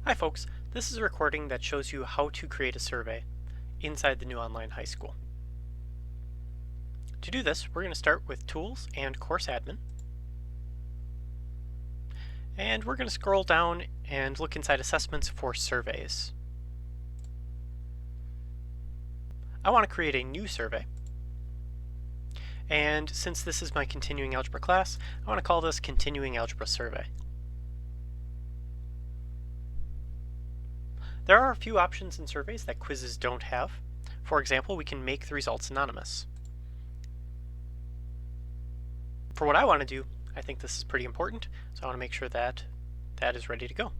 Hi folks, this is a recording that shows you how to create a survey inside the new online high school. To do this, we're going to start with Tools and Course Admin. And we're going to scroll down and look inside Assessments for Surveys. I want to create a new survey. And since this is my continuing algebra class, I want to call this Continuing Algebra Survey. There are a few options in surveys that quizzes don't have. For example, we can make the results anonymous. For what I want to do, I think this is pretty important, so I want to make sure that that is ready to go.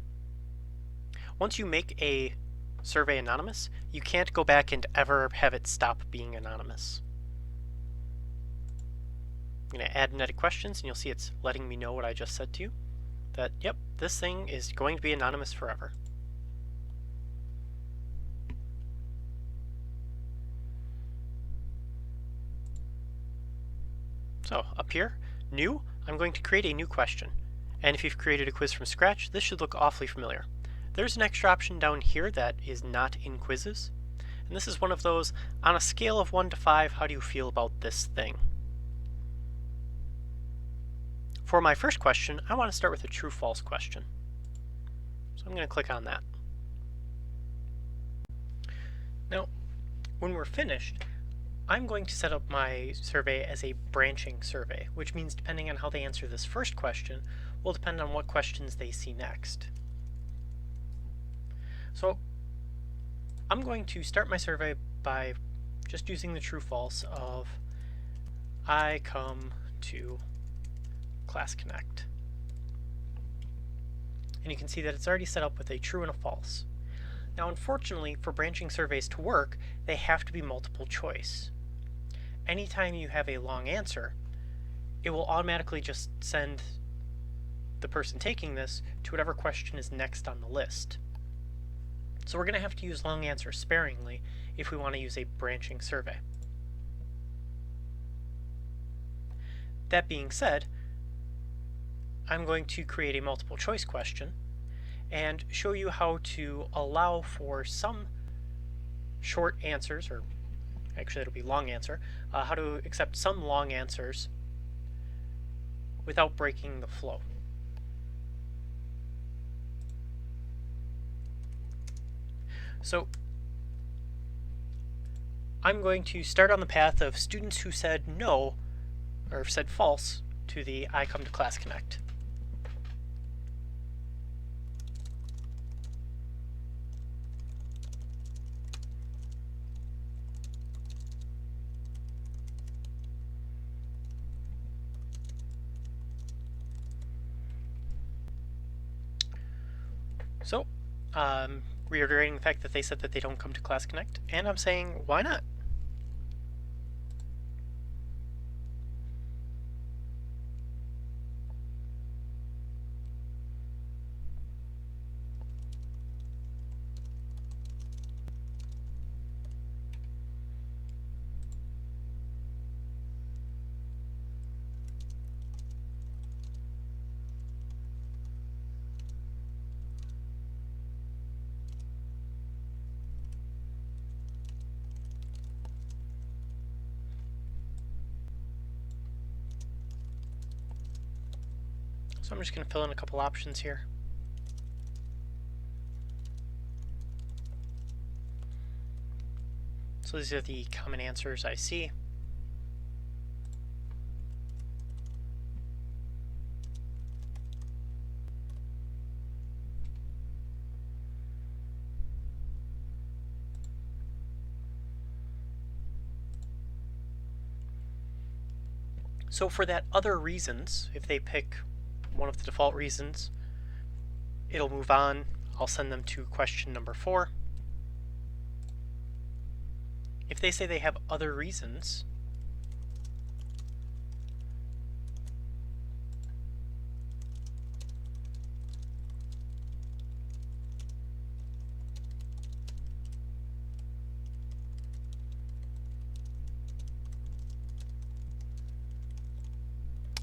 Once you make a survey anonymous, you can't go back and ever have it stop being anonymous. I'm going to add and edit questions, and you'll see it's letting me know what I just said to you, that yep, this thing is going to be anonymous forever. So up here, new, I'm going to create a new question. And if you've created a quiz from scratch, this should look awfully familiar. There's an extra option down here that is not in quizzes. And this is one of those, on a scale of 1 to 5, how do you feel about this thing? For my first question, I want to start with a true-false question. So I'm going to click on that. Now, when we're finished, I'm going to set up my survey as a branching survey, which means depending on how they answer this first question, will depend on what questions they see next. So I'm going to start my survey by just using the true-false of I come to Class Connect. And you can see that it's already set up with a true and a false. Now unfortunately, for branching surveys to work, they have to be multiple choice. Anytime you have a long answer, it will automatically just send the person taking this to whatever question is next on the list. So we're going to have to use long answers sparingly if we want to use a branching survey. That being said, I'm going to create a multiple choice question and show you how to allow for some short answers, or actually it'll be long answer, how to accept some long answers without breaking the flow. So I'm going to start on the path of students who said no, or said false, to the I come to Class Connect. So, reiterating the fact that they said that they don't come to Class Connect, and I'm saying, why not? So I'm just going to fill in a couple options here. So these are the common answers I see. So for that other reasons, if they pick one of the default reasons, it'll move on. I'll send them to question number 4. If they say they have other reasons,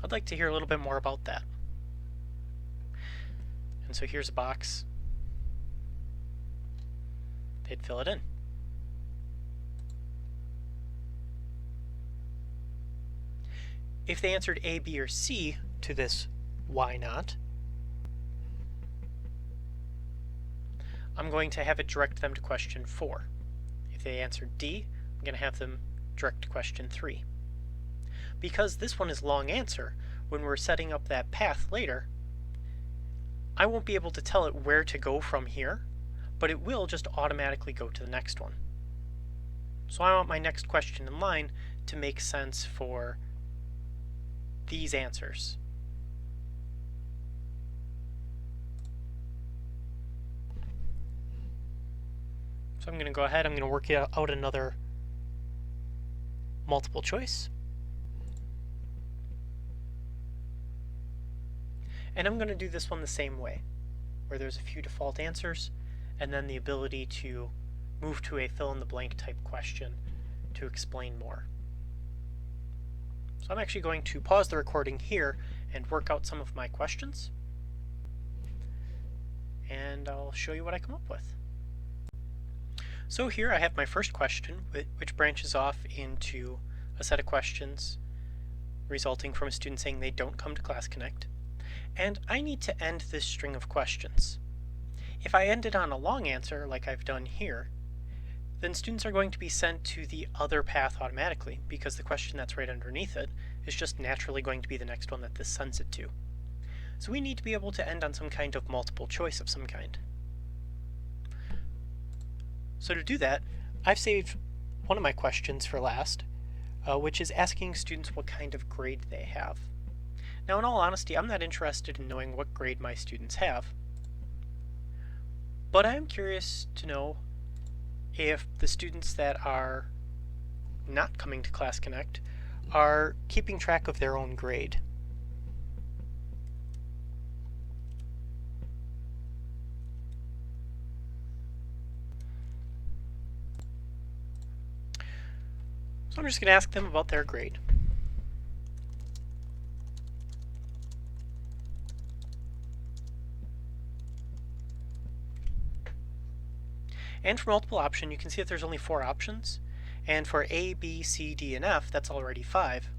I'd like to hear a little bit more about that. And so here's a box they'd fill it in. If they answered A, B, or C to this why not, I'm going to have it direct them to question 4. If they answered D, I'm going to have them direct to question 3. Because this one is long answer, when we're setting up that path later, I won't be able to tell it where to go from here, but it will just automatically go to the next one. So I want my next question in line to make sense for these answers. So I'm going to go ahead, I'm going to work out another multiple choice. And I'm going to do this one the same way, where there's a few default answers, and then the ability to move to a fill-in-the-blank type question to explain more. So I'm actually going to pause the recording here and work out some of my questions, and I'll show you what I come up with. So here I have my first question, which branches off into a set of questions resulting from a student saying they don't come to Class Connect, and I need to end this string of questions. If I end it on a long answer, like I've done here, then students are going to be sent to the other path automatically, because the question that's right underneath it is just naturally going to be the next one that this sends it to. So we need to be able to end on some kind of multiple choice of some kind. So to do that, I've saved one of my questions for last, which is asking students what kind of grade they have. Now, in all honesty, I'm not interested in knowing what grade my students have, but I am curious to know if the students that are not coming to Class Connect are keeping track of their own grade. So I'm just going to ask them about their grade. And for multiple option, you can see that there's only 4 options. And for A, B, C, D, and F, that's already 5.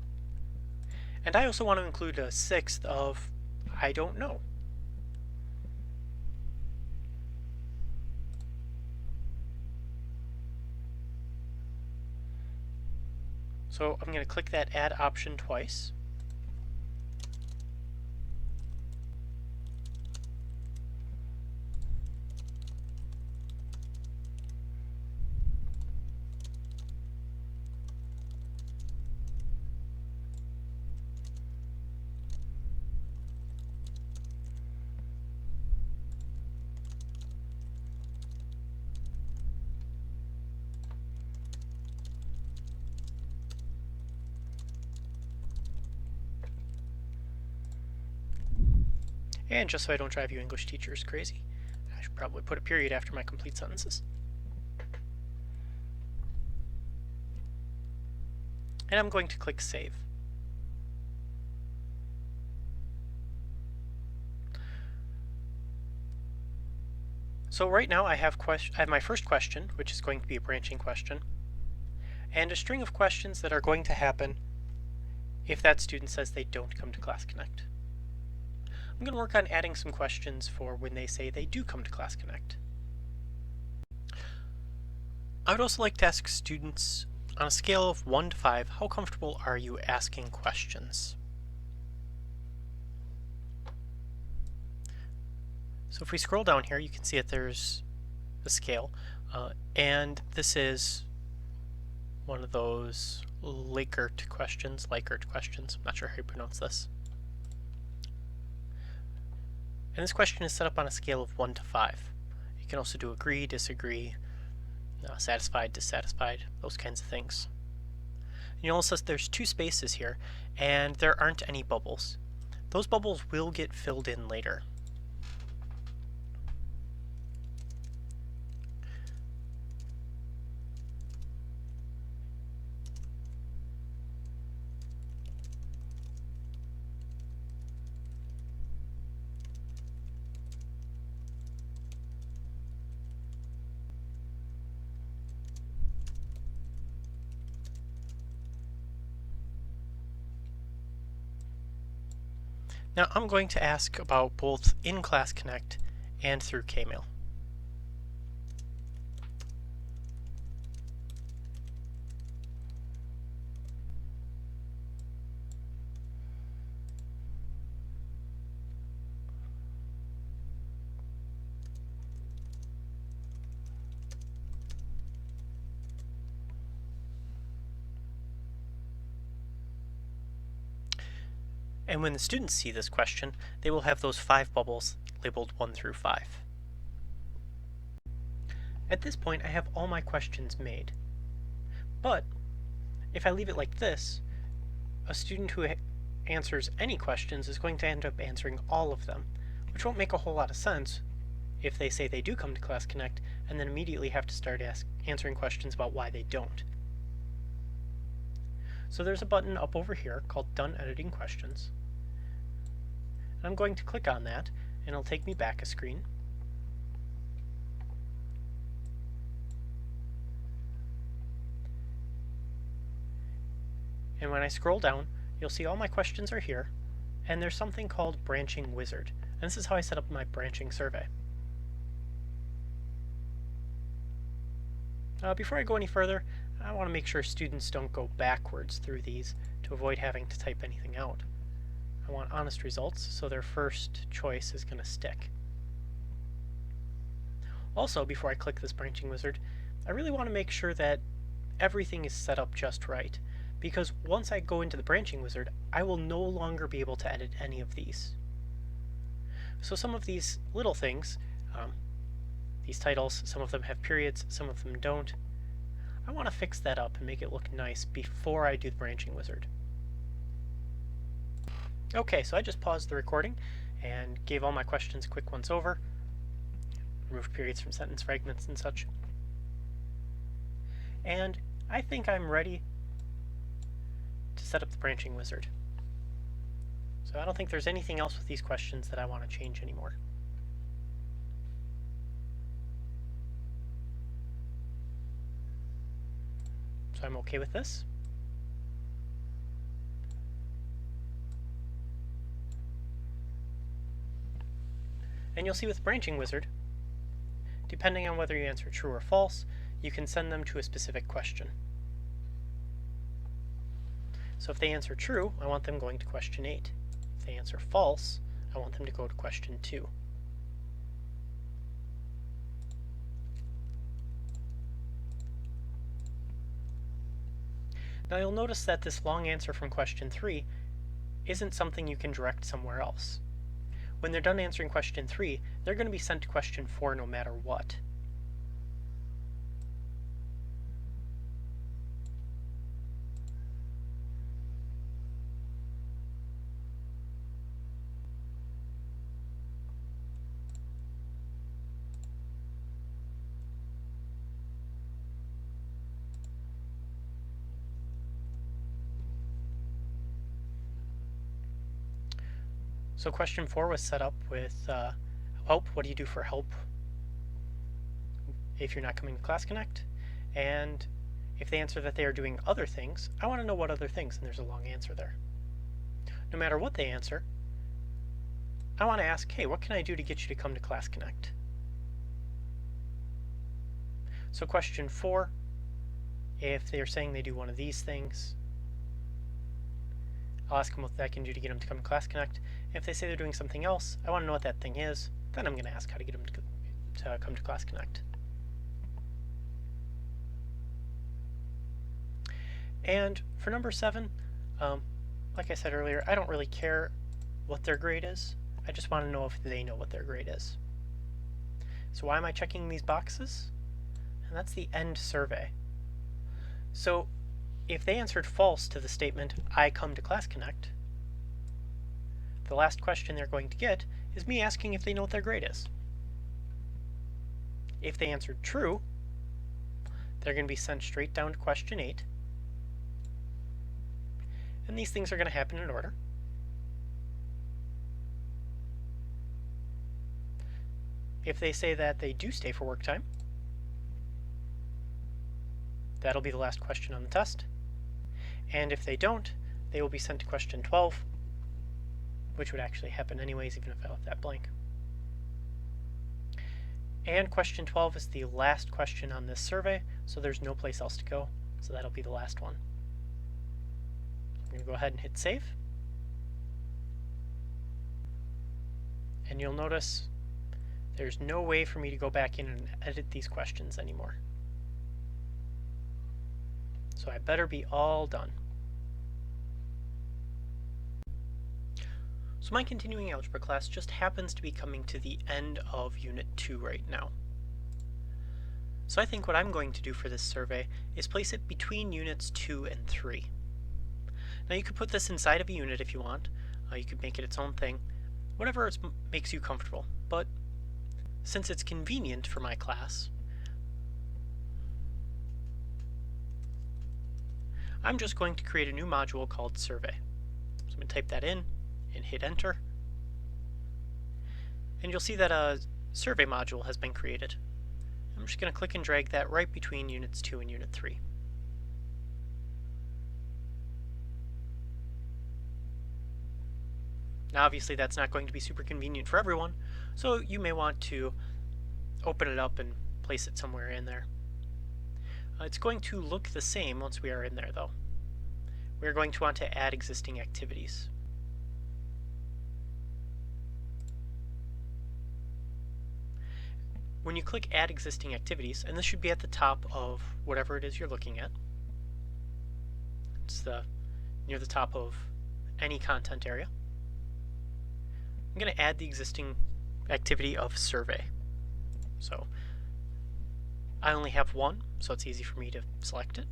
And I also want to include a 6th of I don't know. So I'm going to click that add option twice. And just so I don't drive you English teachers crazy, I should probably put a period after my complete sentences. And I'm going to click Save. So right now I have my first question, which is going to be a branching question, and a string of questions that are going to happen if that student says they don't come to Class Connect. I'm going to work on adding some questions for when they say they do come to Class Connect. I would also like to ask students, on a scale of 1 to 5, how comfortable are you asking questions? So if we scroll down here, you can see that there's a scale, and this is one of those Likert questions, I'm not sure how you pronounce this. And this question is set up on a scale of 1 to 5. You can also do agree, disagree, satisfied, dissatisfied, those kinds of things. And you'll notice there's 2 spaces here, and there aren't any bubbles. Those bubbles will get filled in later. Now I'm going to ask about both in Class Connect and through Kmail. And when the students see this question, they will have those 5 bubbles labeled 1 through 5. At this point, I have all my questions made. But if I leave it like this, a student who answers any questions is going to end up answering all of them, which won't make a whole lot of sense if they say they do come to Class Connect and then immediately have to start answering questions about why they don't. So there's a button up over here called Done Editing Questions. And I'm going to click on that, and it'll take me back a screen. And when I scroll down, you'll see all my questions are here, and there's something called Branching Wizard. And this is how I set up my branching survey. Before I go any further, I want to make sure students don't go backwards through these to avoid having to type anything out. I want honest results, so their first choice is going to stick. Also, before I click this branching wizard, I really want to make sure that everything is set up just right, because once I go into the branching wizard, I will no longer be able to edit any of these. So some of these little things, these titles, some of them have periods, some of them don't. I want to fix that up and make it look nice before I do the branching wizard. Okay, so I just paused the recording and gave all my questions a quick once over, removed periods from sentence fragments and such. And I think I'm ready to set up the branching wizard. So I don't think there's anything else with these questions that I want to change anymore. So I'm okay with this. And you'll see with Branching Wizard, depending on whether you answer true or false, you can send them to a specific question. So if they answer true, I want them going to question 8. If they answer false, I want them to go to question 2. Now you'll notice that this long answer from question 3 isn't something you can direct somewhere else. When they're done answering question 3, they're going to be sent to question 4 no matter what. So question 4 was set up with help. What do you do for help if you're not coming to Class Connect? And if they answer that they are doing other things, I want to know what other things, and there's a long answer there. No matter what they answer, I want to ask, hey, what can I do to get you to come to Class Connect? So question 4, if they're saying they do one of these things, I'll ask them what I can do to get them to come to Class Connect. If they say they're doing something else, I want to know what that thing is. Then I'm going to ask how to get them to come to Class Connect. And for number 7, like I said earlier, I don't really care what their grade is. I just want to know if they know what their grade is. So why am I checking these boxes? And that's the end survey. So if they answered false to the statement, I come to Class Connect, the last question they're going to get is me asking if they know what their grade is. If they answered true, they're going to be sent straight down to question 8. And these things are going to happen in order. If they say that they do stay for work time, that'll be the last question on the test. And if they don't, they will be sent to question 12. which would actually happen anyways even if I left that blank. And question 12 is the last question on this survey, so there's no place else to go, so that'll be the last one. I'm going to go ahead and hit save. And you'll notice there's no way for me to go back in and edit these questions anymore. So I better be all done. So my continuing algebra class just happens to be coming to the end of Unit 2 right now. So I think what I'm going to do for this survey is place it between Units 2 and 3. Now you could put this inside of a unit if you want. You could make it its own thing, whatever makes you comfortable. But since it's convenient for my class, I'm just going to create a new module called survey. So I'm going to type that in and hit enter. And you'll see that a survey module has been created. I'm just going to click and drag that right between Units 2 and Unit 3. Now obviously that's not going to be super convenient for everyone, so you may want to open it up and place it somewhere in there. It's going to look the same once we are in there though. We're going to want to add existing activities. When you click Add Existing Activities, and this should be at the top of whatever it is you're looking at, it's near the top of any content area, I'm going to add the existing activity of survey. So I only have one, so it's easy for me to select it.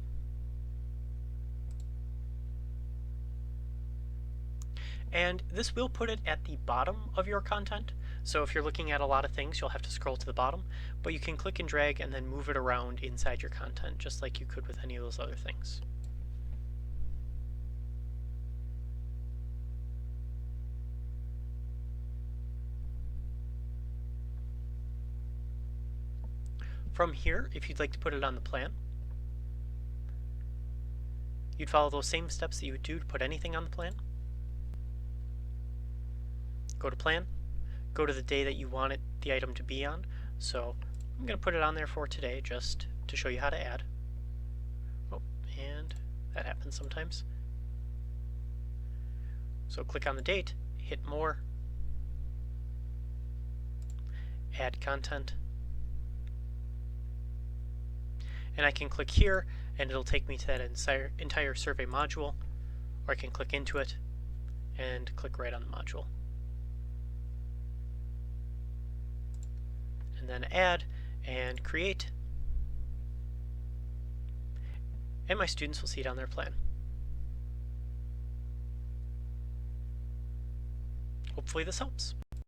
And this will put it at the bottom of your content. So if you're looking at a lot of things, you'll have to scroll to the bottom, but you can click and drag and then move it around inside your content, just like you could with any of those other things. From here, if you'd like to put it on the plan, you'd follow those same steps that you would do to put anything on the plan. Go to plan, go to the day that you want the item to be on. So I'm going to put it on there for today just to show you how to add. Oh, and that happens sometimes. So click on the date, hit more, add content, and I can click here and it'll take me to that entire survey module, or I can click into it and click right on the module. And then add and create, and my students will see it on their plan. Hopefully this helps.